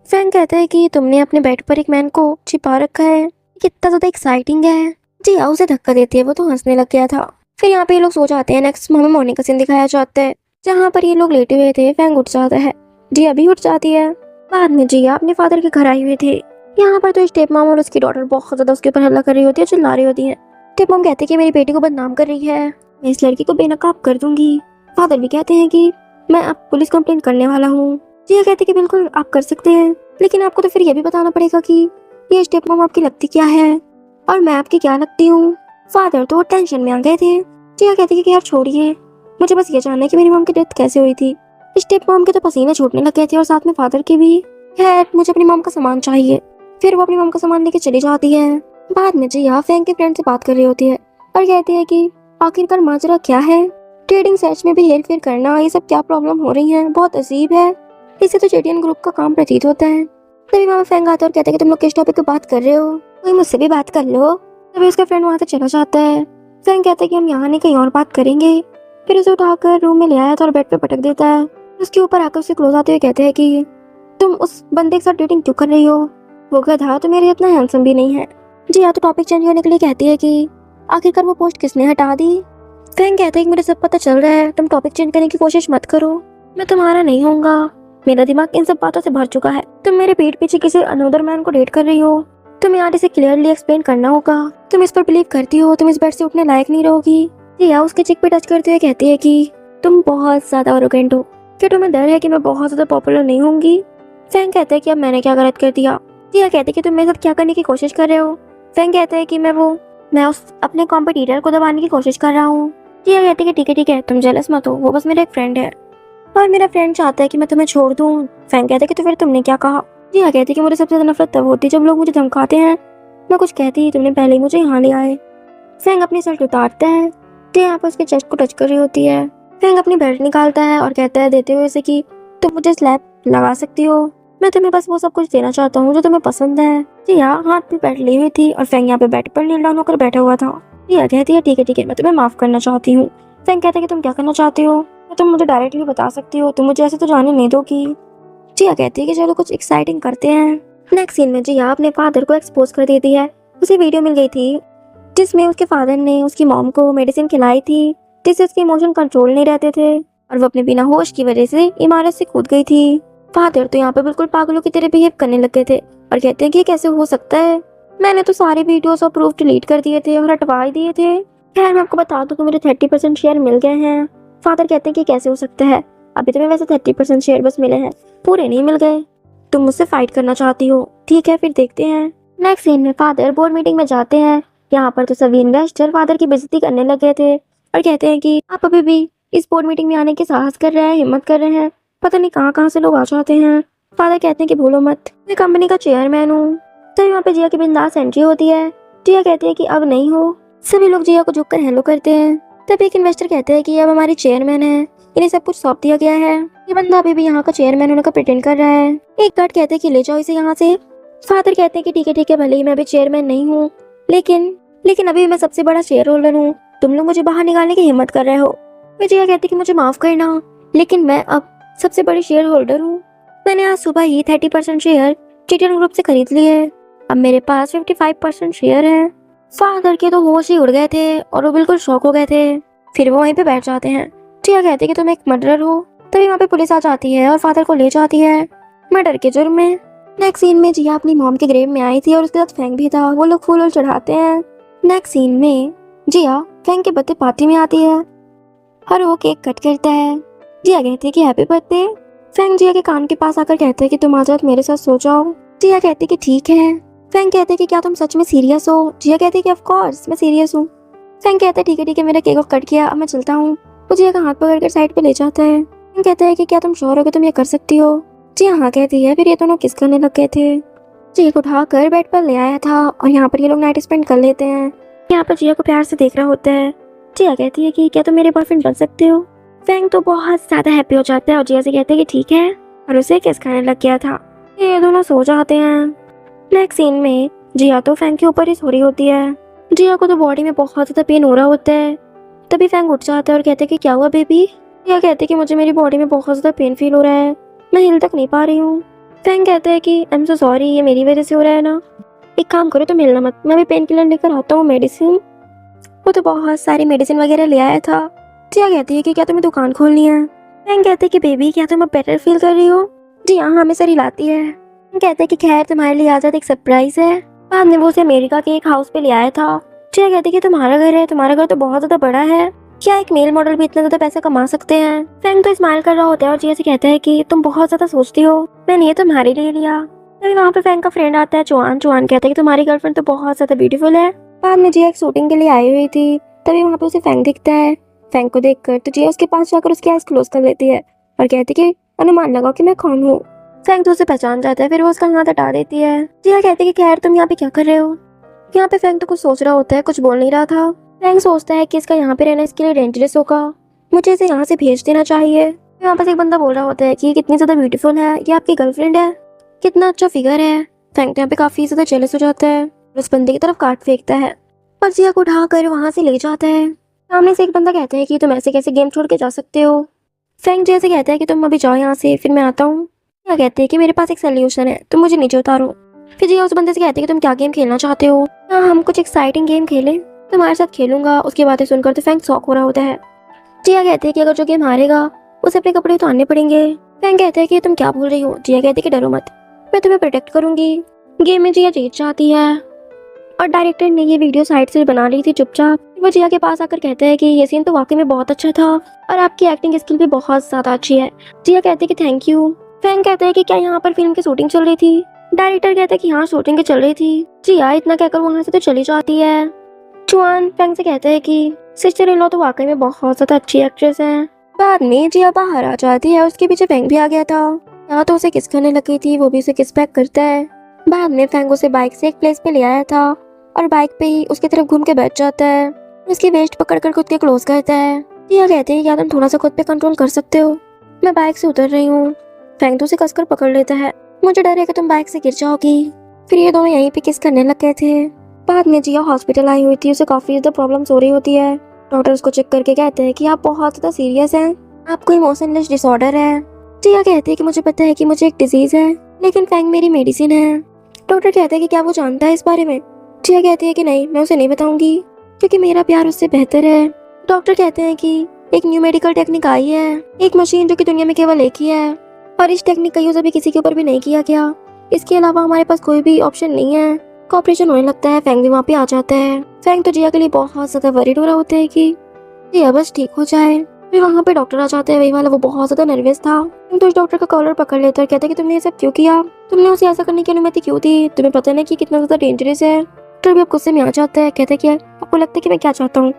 फैंग कहता है कि तुमने अपने बेड पर एक मैन को छिपा रखा है, कितना ज्यादा एक्साइटिंग है। जिया उसे धक्का देती है, वो तो हंसने लग गया था। फिर यहाँ पे ये लोग सो जाते हैं। नेक्स्ट हमें मॉर्निंग का सीन दिखाया जाता है जहाँ पर ये लोग लेटे हुए थे। फैंग उठ जाता है, जिया भी उठ जाती है। बाद में जिया अपने फादर के घर आई हुई थी। यहाँ पर तो स्टेप मॉम और उसकी डॉटर बहुत ज्यादा उसके ऊपर हल्ला कर रही होती है, चिल्ला रही होती है। स्टेप मॉम कहती है कि मेरी बेटी को बदनाम कर रही है, मैं इस लड़की को बेनकाब कर दूंगी। फादर भी कहते हैं कि मैं अब पुलिस कंप्लेंट करने वाला हूँ। जिया कहती है कि बिल्कुल आप कर सकते हैं, लेकिन आपको तो फिर ये भी बताना पड़ेगा कि ये स्टेप मॉम आपकी लगती क्या है और मैं आपकी क्या लगती हूँ। फादर तो टेंशन में आ गए थे। जिया कहती है कि यार छोड़िए, मुझे बस ये जानना है कि मेरी मॉम की डेथ कैसे हुई थी। स्टेप मॉम के तो पसीने छूटने लग गए थे और साथ में फादर के भी। खैर मुझे अपनी मॉम का सामान चाहिए। फिर वो अपनी मॉम का सामान लेके चली जाती है। बाद में जिया फैंग के फ्रेंड से बात कर रही होती है। और कहती है कि आखिरकार माजरा क्या है, ट्रेडिंग सर्च में भी हेर फेर करना, ये सब क्या प्रॉब्लम हो रही है, बहुत अजीब है, इसे तो जेटियन ग्रुप का काम प्रतीत होता है। तभी वहाँ फैंग आता है और कहता है कि तुम लोग किस टॉपिक पे बात कर रहे हो, कोई मुझसे भी बात कर लो। तभी उसका फ्रेंड वहाँ से चला जाता है। फैंग कहता है कि हम यहाँ नहीं कहीं और बात करेंगे। फिर उसे उठाकर रूम में ले आया था और बेड पे पटक देता है। उसके ऊपर आकर उसे क्लोज आते हुए कहते हैं कि तुम उस बंदे के साथ डेटिंग क्यों कर रही हो, वो गधा तो मेरे इतना हैंडसम भी नहीं है। जी या तो टॉपिक चेंज करने के लिए कहती है कि आखिरकार वो पोस्ट किसने हटा दी। फैंग कहता है कि मुझे सब पता चल रहा है, तुम टॉपिक चेंज करने की कोशिश मत करो, मैं तुम्हारा नहीं होऊंगा, मेरा दिमाग इन सब बातों से भर चुका है। तुम मेरे पीठ पीछे किसी अनदर मैन को डेट कर रही हो, तुम्हें यार इसे क्लियरली एक्सप्लेन करना होगा। तुम इस पर बिलीव करती हो, तुम इस बेड से उठने लायक नहीं रहोगी। या उसके चिक पे टच करते हुए कहती है कि तुम बहुत ज्यादा आरोगेंट हो, क्या तुम्हें डर है कि मैं बहुत ज्यादा पॉपुलर नहीं होंगी। फैंग कहता है कि अब मैंने क्या गलत कर दिया। जिया कहते है कि तुम मेरे साथ क्या करने की कोशिश कर रहे हो। फैंग कहता है कि मैं उस अपने कॉम्पिटिटर को दबाने की कोशिश कर रहा हूँ। जिया कहती है कि ठीक है तुम जेलस मत हो, वो बस मेरा एक फ्रेंड है और मेरा फ्रेंड चाहता है कि मैं तुम्हें छोड़ दूँ। फैंग कहता है कि तो फिर तुमने क्या कहा। जिया कहती है कि मुझे सबसे ज्यादा नफरत तब होती है जब लोग मुझे धमकाते हैं, मैं कुछ कहती तुमने पहले ही मुझे यहाँ ले आए। फैंग अपनी शर्ट उतारता है, जिया यहाँ पर उसके चेस्ट को टच कर रही होती है। फैंग अपनी बेल्ट निकालता है और कहता है देते हुए उसे कि तुम मुझे स्लैप लगा सकती हो, मैं तुम्हें बस वो सब कुछ देना चाहता हूँ जो तुम्हें पसंद है। जिया हाथ पे बेल्ट ली हुई थी और फैंग यहाँ पे बेड पर नील डाउन होकर बैठा हुआ था। जिया कहती है ठीक है मैं तुम्हें माफ करना चाहती हूँ। फैंग कहता है कि तुम क्या करना चाहती हो, तुम मुझे डायरेक्टली बता सकती हो, तुम मुझे ऐसे तो जाने नहीं दोगी। जिया कहती है कि चलो कुछ एक्साइटिंग करते हैं। नेक्स्ट सीन में जिया अपने फादर को एक्सपोज कर देती है। उसे वीडियो मिल गई थी जिसमें उसके फादर ने उसकी मॉम को मेडिसिन खिलाई थी जिससे उसके इमोशन कंट्रोल नहीं रहते थे और वो अपने बिना होश की वजह से इमारत से कूद गई थी। फादर तो यहाँ पे बिल्कुल पागलों की तरह बिहेव करने लग गए थे और कहते हैं कि ये कैसे हो सकता है, मैंने तो सारे वीडियोस और प्रूफ डिलीट कर दिए थे और हटवा दिए थे। खैर मैं आपको बता दूं कि मुझे 30% शेयर मिल गए हैं। फादर कहते हैं कि कैसे हो सकता है, अभी तुम्हें वैसे 30% शेयर बस मिले हैं, पूरे नहीं मिल गए, तुम मुझसे फाइट करना चाहती हो, ठीक है फिर देखते हैं। नेक्स्ट सीन में फादर बोर्ड मीटिंग में जाते हैं। यहाँ पर तो सभी इन्वेस्टर फादर की बेइज्जती करने लगे थे और कहते हैं कि आप अभी भी इस बोर्ड मीटिंग में आने के साहस कर रहे हैं, हिम्मत कर रहे हैं, पता नहीं कहाँ से लोग आ जाते हैं। फादर कहते हैं कि भूलो मत, मैं कंपनी का चेयरमैन हूँ। तभी वहाँ पे जिया की बिंदास एंट्री होती है। जिया कहती है कि अब नहीं हो। सभी लोग जिया को झुककर हेलो करते हैं। तभी एक इन्वेस्टर कहते हैं कि अब हमारी चेयरमैन है, इन्हें सब कुछ सौंप दिया गया है, ये बंदा अभी भी यहाँ का चेयरमैन होने का प्रिटेंड कर रहा है। एक गार्ड कहते हैं कि ले जाओ इसे यहाँ से। फादर कहते हैं कि ठीक है भले ही मैं अभी चेयरमैन नहीं हूँ, लेकिन अभी मैं सबसे बड़ा शेयर होल्डर हूँ, तुम लोग मुझे बाहर निकालने की हिम्मत कर रहे हो। मैं जिया कहती कि मुझे माफ करना, लेकिन मैं अब सबसे बड़ी शेयर होल्डर हूँ, मैंने आज सुबह ही 30% शेयर जेटियन ग्रुप से खरीद लिए, अब मेरे पास 55% शेयर है। फादर के तो होश ही उड़ गए थे और वो बिल्कुल शॉक हो गए थे। फिर वो वहीं पे बैठ जाते हैं। जिया कहती कि तुम एक मर्डरर हो। तभी वहाँ पे पुलिस आ जाती है और फादर को ले जाती है मर्डर के जुर्म में। नेक्स्ट सीन में जिया अपनी मॉम के ग्रेव में आई थी और उसके साथ फैंग भी था, वो लोग फूल चढ़ाते हैं। नेक्स्ट सीन में जिया फैंग के बर्थडे पार्टी में आती है और वो केक कट करता है। जिया कहती है कि हैप्पी बर्थडे। फैंग जिया के कान के पास आकर कहते हैं कि तुम आज रात मेरे साथ सो जाओ। जिया कहती है कि ठीक है। फैंग कहते हैं कि क्या तुम सच में सीरियस हो। जिया कहती है कि ऑफ कोर्स मैं सीरियस हूँ। फैंग कहता है ठीक है मेरा केक कट किया, अब मैं चलता हूँ। वो जिया का हाथ पकड़कर साइड पे ले जाता है। फैंग कहता है कि क्या तुम श्योर हो कि तुम ये कर सकती हो। जिया हाँ कहती है। फिर ये दोनों किस करने लग गए थे। जिया को उठाकर बेड पर ले आया था और यहाँ पर ये लोग नाइट स्पेंड कर लेते हैं। यहाँ पर जिया को प्यार से देख रहा होता है। जिया कहती है कि क्या तुम मेरे बॉयफ्रेंड बन सकते हो। फैंग तो बहुत ज्यादा हैप्पी हो जाता है और जिया से कहते हैं कि ठीक है और उसे किस खाने लग गया था। ये दोनों सो जाते हैं। नेक्स्ट सीन में जिया तो फैंग के ऊपर ही सो रही होती है। जिया को तो बॉडी में बहुत ज्यादा पेन हो रहा होता है। तभी फैंग उठ जाता है और कहते हैं कि क्या हुआ बेबी। जिया कहती है कि मुझे मेरी बॉडी में बहुत ज्यादा पेन फील हो रहा है, मैं हिल तक नहीं पा रही हूँ। फैंग कहता है कि आई एम सो सॉरी, ये मेरी वजह से हो रहा है ना, एक काम करो तुम हिलना मत, मैं भी पेन किलर लेकर आता हूँ मेडिसिन। वो तो बहुत सारी मेडिसिन वगैरह ले आया था। जिया कहती है कि क्या तुम्हें दुकान खोलनी है। फैंग कहते हैं कि बेबी क्या तुम अब बेटर फील कर रही हो। जी हाँ हमें सर हिलाती है। कहते हैं कि खैर तुम्हारे लिए आजाद एक सरप्राइज है। बाद में वो उसे अमेरिका के एक हाउस पे ले आया था। जिया कहती है कि तुम्हारा घर है, तुम्हारा घर तो बहुत ज्यादा बड़ा है, क्या एक मेल मॉडल भी इतना ज्यादा पैसा कमा सकते हैं। फैंग तो स्माइल कर रहा होता है और जिया से कहता है कि तुम बहुत ज्यादा सोचती हो, मैंने ये तुम्हारे लिए लिया। तभी वहाँ पे फैंग का फ्रेंड आता है चुआन। चुआन कहता है कि तुम्हारी गर्लफ्रेंड तो बहुत ज्यादा ब्यूटीफुल है। बाद में जिया एक शूटिंग के लिए आई हुई थी। तभी वहाँ पे उसे फैंग दिखता है। फैंग को देखकर तो जिया उसके पास जाकर उसकी आइज क्लोज कर लेती है और कहती कि अनुमान लगाओ कि मैं कौन हूँ। फैंग तो उसे पहचान जाता है, फिर वो उसका हाथ हटा देती है। जिया कहती है कि खैर तुम यहाँ पे क्या कर रहे हो। यहाँ पे फैंग तो कुछ सोच रहा होता है, कुछ बोल नहीं रहा था। फैंग सोचता है कि इसका यहाँ पे रहना इसके लिए डेंजरस होगा, मुझे इसे यहाँ से भेज देना चाहिए। यहाँ पर एक बंदा बोल रहा होता है कि कितनी ज़्यादा ब्यूटीफुल है, ये आपकी गर्लफ्रेंड है, कितना अच्छा फिगर है। फैंग तो यहाँ पे काफ़ी ज़्यादा जेलस हो जाता है और उस बंदे की तरफ कार्ड फेंकता है और जिया को उठा कर वहाँ से ले जाता है। सामने से एक बंदा कहता है कि तुम ऐसे कैसे गेम छोड़ के जा सकते हो। फैंग जिया से कहता है कि तुम अभी जाओ यहाँ से, फिर मैं आता हूँ। जिया कहते हैं कि मेरे पास एक सोल्यूशन है, तुम मुझे नीचे उतारो। फिर जिया उस बंदे से कहते हैं कि तुम क्या गेम खेलना चाहते हो। हाँ, हम कुछ एक्साइटिंग गेम खेलें, तुम्हारे साथ खेलूंगा। उसकी बातें सुनकर तो फैंग शॉक हो रहा होता है। जिया कहते हैं कि अगर जो गेम हारेगा उसे अपने कपड़े उतारने पड़ेंगे। फैंग कहते हैं कि तुम क्या बोल रही हो। जिया कहती है कि डरो मत, मैं तुम्हें प्रोटेक्ट करूंगी। गेम में जिया जीत जाती है और डायरेक्टर ने ये वीडियो साइड से बना ली थी चुपचाप। वो जिया के पास आकर कहता है कि ये सीन तो वाकई में बहुत अच्छा था और आपकी एक्टिंग स्किल भी बहुत ज्यादा अच्छी है। जिया कहती है कि थैंक यू। फैंग कहते हैं कि क्या यहाँ पर फिल्म की शूटिंग चल रही थी। डायरेक्टर कहता है कि हाँ, शूटिंग चल रही थी। जिया इतना कहकर वहाँ से तो चली जाती है। चुआन फैंग से कहता है कि सिस्टर इन लॉ तो वाकई में बहुत ज्यादा अच्छी एक्ट्रेस है। बाद में जिया बाहर आ जाती है, उसके पीछे फैंग भी आ गया था। यहाँ तो उसे किस करने लगी थी, वो भी उसे किस बैक करता है। बाद में फैंग उसे बाइक से एक प्लेस पे ले आया था और बाइक पे ही उसकी तरफ घूम के बैठ जाता है, उसकी वेस्ट पकड़कर खुद के क्लोज करता है। जिया कहते हैं क्या तुम थोड़ा सा खुद पे कंट्रोल कर सकते हो, मैं बाइक से उतर रही हूँ। फैंग तो उसे कसकर पकड़ लेता है, मुझे डर है कि तुम बाइक से गिर जाओगी। फिर ये दोनों यहीं पे किस करने लग गए थे। बाद में जिया हॉस्पिटल आई हुई थी, उसे काफी ज्यादा प्रॉब्लम्स हो रही होती है। डॉक्टर उसको चेक करके कहते हैं कि आप बहुत ज्यादा सीरियस हैं, आपको इमोशनलेस डिसऑर्डर है। जिया कहती है कि मुझे पता है कि मुझे एक डिजीज है, लेकिन फैंग मेरी मेडिसिन है। डॉक्टर कहते हैं कि क्या वो जानता है इस बारे में। जिया कहती है कि नहीं, मैं उसे नहीं बताऊंगी क्योंकि मेरा प्यार उससे बेहतर है। डॉक्टर कहते हैं कि एक न्यू मेडिकल टेक्निक आई है, एक मशीन जो कि दुनिया में केवल एक ही है और इस टेक्निक का यूज अभी किसी के ऊपर भी नहीं किया गया। इसके अलावा हमारे पास कोई भी ऑप्शन नहीं है। ऑपरेशन होने लगता है, फैंग भी वहाँ पे आ जाता है। फैंग तो जिया के लिए बहुत ज्यादा वरीड हो रहा होता है कि जिया बस ठीक हो जाए। फिर वहाँ पे डॉक्टर आ जाते हैं, वही वाला, वो बहुत ज्यादा नर्वस था। तो उस डॉक्टर का कॉलर पकड़ लेता है, कहता है कि तुमने ये सब क्यों किया, तुमने उसे ऐसा करने की अनुमति क्यों दी, तुम्हें पता नहीं कि कितना ज्यादा डेंजरस है। डॉक्टर भी अब गुस्से में आ जाता है, कहता है कि आपको लगता है कि मैं क्या चाहता हूँ।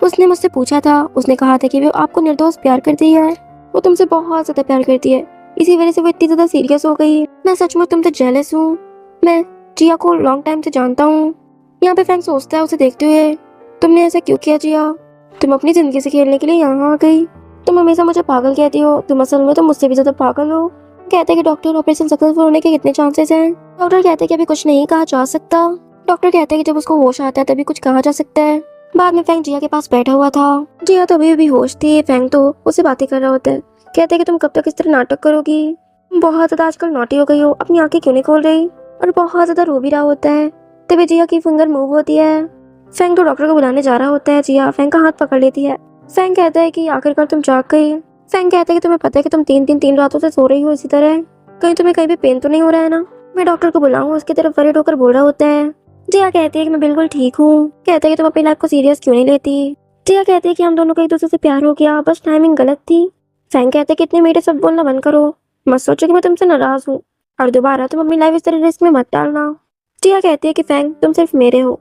उसने मुझसे पूछा था, उसने कहा था कि वो आपको निर्दोष प्यार करती है, वो तुमसे बहुत ज्यादा प्यार करती है, इसी वजह से वो इतनी ज्यादा सीरियस हो गई। मैं सचमुच तुमसे जेलस हूँ, मैं जिया को लॉन्ग टाइम से जानता हूँ। यहाँ पे फैंग सोचता है उसे देखते हुए, तुमने ऐसा क्यों किया जिया, तुम अपनी जिंदगी से खेलने के लिए यहाँ आ गई, तुम हमेशा मुझे पागल कहती हो, तुम असल में तो मुझसे भी ज्यादा पागल हो। कहते हैं कि डॉक्टर ऑपरेशन सक्सेसफुल होने के कितने चांसेस हैं। डॉक्टर कहते हैं कि अभी कुछ नहीं कहा जा सकता। डॉक्टर कहते हैं कि जब उसको होश आता है तभी कुछ कहा जा सकता है। बाद में फैंग जिया के पास बैठा हुआ था, जिया तो अभी भी होश थी। फैंग तो उससे बातें कर रहा होता है, कहते हैं कि तुम कब तक इस तरह नाटक करोगी, तुम बहुत ज्यादा आजकल नॉटी हो गई हो, अपनी आंखें क्यों नहीं खोल रही, और बहुत ज्यादा रो भी रहा होता है। तभी जिया की फिंगर मूव होती है। फैंग तो डॉक्टर को बुलाने जा रहा होता है, जिया फैंग का हाथ पकड़ लेती है। फैंग कहता है कि आखिरकार तुम जाग गई। फैंग कहता है कि तुम्हें पता है कि तुम तीन रातों से सो रही हो इसी तरह, कहीं तुम्हें कहीं भी पेन तो नहीं हो रहा है ना, मैं डॉक्टर को बुलाऊं, उसकी तरफ वरीड होकर बोल रहा होता है। जिया कहती है कि मैं बिल्कुल ठीक हूँ। कहता है कि तुम अपनी लाइफ को सीरियस क्यों नहीं लेती। जिया कहती है कि हम दोनों को एक दूसरे से प्यार हो गया, बस टाइमिंग गलत थी। फैंग कहते हैं कि इतने मेरे सब बोलना बंद करो, मत सोचो कि मैं तुमसे नाराज हूँ और दोबारा तुम अपनी लाइफ इस तरह रिस्क में मत डालना। जिया कहती है कि फैंग तुम सिर्फ मेरे हो,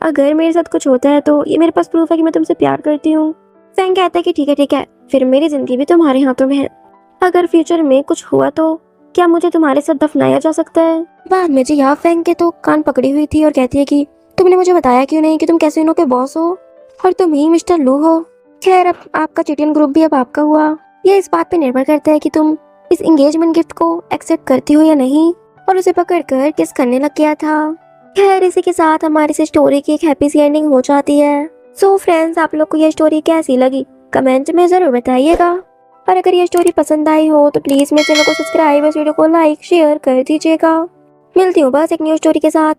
अगर मेरे साथ कुछ होता है तो ये मेरे पास प्रूफ है कि मैं तुमसे प्यार करती हूँ। फैंग कहता है कि ठीक है, फिर मेरी जिंदगी भी तुम्हारे हाथों में है, अगर फ्यूचर में कुछ हुआ तो क्या मुझे तुम्हारे साथ दफनाया जा सकता है। बाद में जिया फैंग के तो कान पकड़ी हुई थी और कहती है कि तुमने मुझे बताया क्यों नहीं कि तुम कैसीनो के बॉस हो और तुम ही मिस्टर लू हो। खैर, अब आपका चिटियन ग्रुप भी अब आपका हुआ, यह इस बात पे निर्भर करता है कि तुम इस एंगेजमेंट गिफ्ट को एक्सेप्ट करती हो या नहीं। और उसे पकड़कर किस करने लग गया था। खैर, इसी के साथ हमारी इस स्टोरी की एक हैप्पी सी एंडिंग हो जाती है। सो फ्रेंड्स, आप लोग को ये स्टोरी कैसी लगी कमेंट में जरूर बताइएगा, और अगर ये स्टोरी पसंद आई हो तो प्लीज मेरे चैनल को सब्सक्राइब और वीडियो को लाइक शेयर कर दीजिएगा। मिलती हूँ बस एक न्यू स्टोरी के साथ,